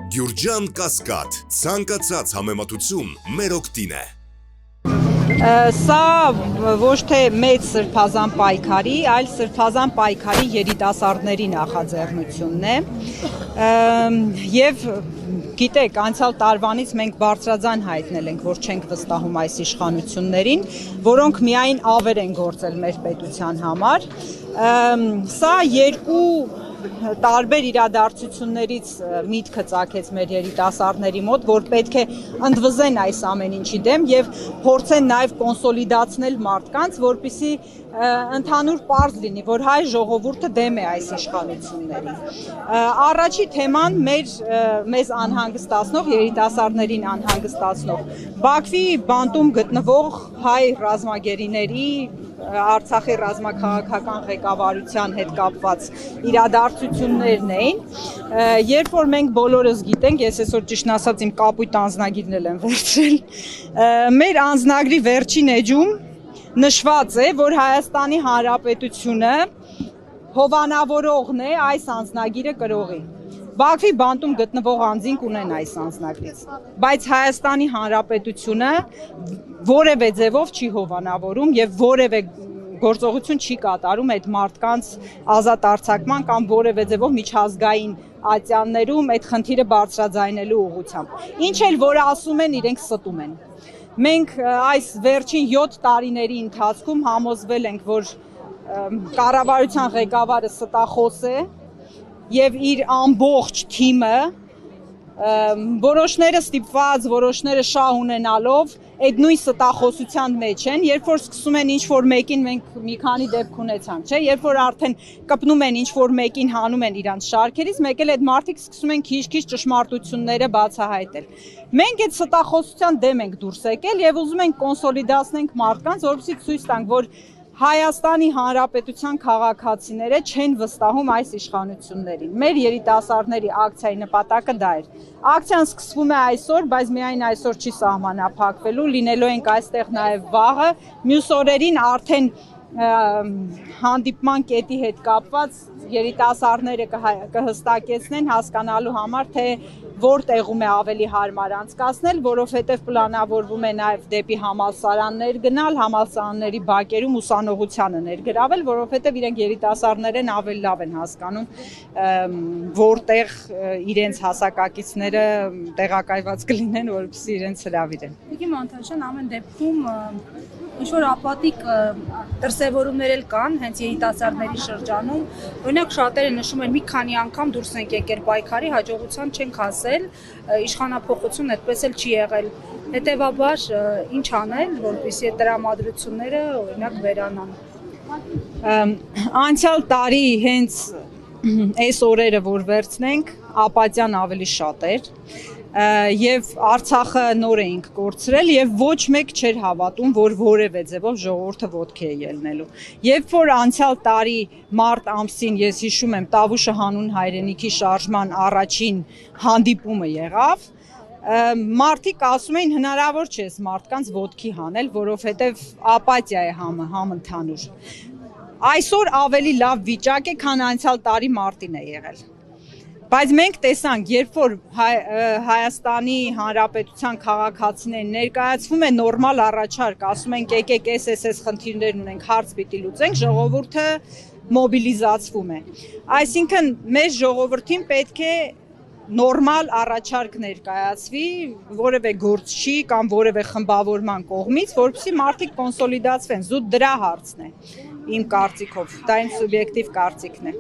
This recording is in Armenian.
Գյուրջան Կասկադ, ցանկացած համեմատություն մեր օգտին է։ Սա ոչ թե մեծ սրբազան պայքարի, այլ սրբազան պայքարի երիտասարդների նախաձեռնությունն է։ Եվ գիտեք, անցյալ տարվանից մենք բարձրաձայն հայտնել ենք, որ չենք վստահում այս իշխանություններին, որոնք միայն ավեր են գործել մեր պետության համար։ Սա երկու տարբեր իրադարձություններից միտքը ծագեց մեր երիտասարդների մոտ, որ պետք է ընդվզեն այս ամեն ինչի դեմ եւ փորձեն նաեւ կոնսոլիդացնել մարդկանց, որպեսզի ընդհանուր պարզ լինի, որ հայ ժողովուրդը դեմ է այս իշխանություններին։ Առաջի թեման մեզ անհանգստացնող, երիտասարդներին անհանգստացնող Բաքվի բանտում գտնվող հայ ռազմագերիների Արցախի ռազմաքաղաքական ղեկավարության հետ կապված իրադարձություններն էին, երբ որ մենք բոլորս գիտենք, ես այսօր ճիշտն ասած իմ կապույտ անձնագիրն եմ վերցրել, մեր անձնագրի վերջին էջում նշված է, որ Հայաստանի Հանրապետությունը հովանավորողն է այս անձնագիրը կրողի։ Բաքվի բանտում գտնվող անձինք ունեն այս անձնագրից, բայց Հայաստանի Հանրապետությունը որևէ ձևով չի հովանավորում եւ որևէ գործողություն չի կատարում այդ մարդկանց ազատ արձակման կամ որևէ ձևով միջազգային ատյաններում այդ խնդիրը բարձրաձայնելու ուղղությամբ։ Ինչ էլ որ ասում են, իրենք ստում են։ Մենք այս վերջին 7 տարիների ընթացքում համոզվել ենք, որ կառավարության ղեկավարը ստախոս է եւ իր ամբողջ թիմը որոշները ստիպված, որոշները շահ ունենալով այդ նույն ստախոսության մեջ են, երբ որ սկսում են ինչ-որ մեկին մենք մի քանի դեպք ունեցանք, չէ, երբ որ արդեն կպնում են ինչ-որ մեկին հանում են իրանց շարքերից, մեկ էլ այդ մարդիկ սկսում են քիչ-քիչ ճշմարտությունները բացահայտել։ Մենք այդ ստախոսության դեմ ենք դուրս եկել եւ ուզում ենք կոնսոլիդացնենք մարդկանց, որպեսզի ցույց տանք, որ Հայաստանի Հանրապետության քաղաքացիները չեն վստահում այս իշխանություններին։ Մեր երիտասարդների ակցիայի նպատակը դա էր։ Ակցիան սկսվում է այսօր, բայց միայն այսօր չի սահմանափակվելու, լինելու ենք այստեղ նաև վաղը, մյուս օրերին արդեն հանդիպման կետի հետ կապված երիտասարդները կհստակեցնեն հասկանալու համար, թե որ տեղում է ավելի հարմար անցկացնել, որովհետև պլանավորվում է նաև դեպի համալսարաններ գնալ, համալսարանների բակերում ուսանողությանը ներգրավել, որովհետև իրենք երիտասարդներ են, ավելի լավ են հասկանում, որտեղ իրենց հասակակիցները տեղակայված կլինեն, որպեսզի իրենց հրավիրեն։ Տիկին Մանթաշյան, ամեն դեպքում ինչ-որ ապատիկ դրսևորումներ էլ կան հենց երիտասարդների շրջանում, օրինակ շատերը նշում են մի քանի անգամ դուրս ենք եկել պայքարի, հաջողության չենք հասել, իշխանափոխությունն այդպես էլ չի եղել, հետևաբար ինչ անել, որպեսզի այդ տրամադրությունները օրինակ վերանան։ Անցյալ տարի հենց այս օրերը, որ վերցնենք, ապատյան ավելի շատ էր, եւ Արցախը նոր էինք կորցրել եւ ոչ մեկ չէր հավատում, որ որևէ ձևով ժողովուրդը ոտքի է ելնելու։ Երբ որ անցյալ տարի մարտ ամսին ես հիշում եմ Տավուշը հանուն հայրենիքի շարժման առաջին հանդիպումը եղավ, մարդիկ ասում էին հնարավոր չէ մարդկանց ոտքի հանել, որովհետեւ ապաթիա է համընդհանուր։ Այսօր ավելի լավ վիճակ է, քան անցյալ տարի մարտին է եղել։ Բայց մենք տեսանք, երբ որ Հայաստանի Հանրապետության քաղաքացիներին ներկայացվում է նորմալ առաջարկ, ասում ենք եկեք այս խնդիրներ ունենք, հարց պիտի լուծենք, ժողովուրդը մոբիլիզացվում է։ Այսինքն մեր ժողովրդին պետք է նորմալ առաջարկ ներկայացվի որևէ գործչի կամ որևէ խմբավորման կողմից, որպեսզի մարդիկ կոնսոլիդացվեն, զուտ դրա հարցն է իմ կարծիքով, դա իմ սուբյեկտիվ կարծիքն է։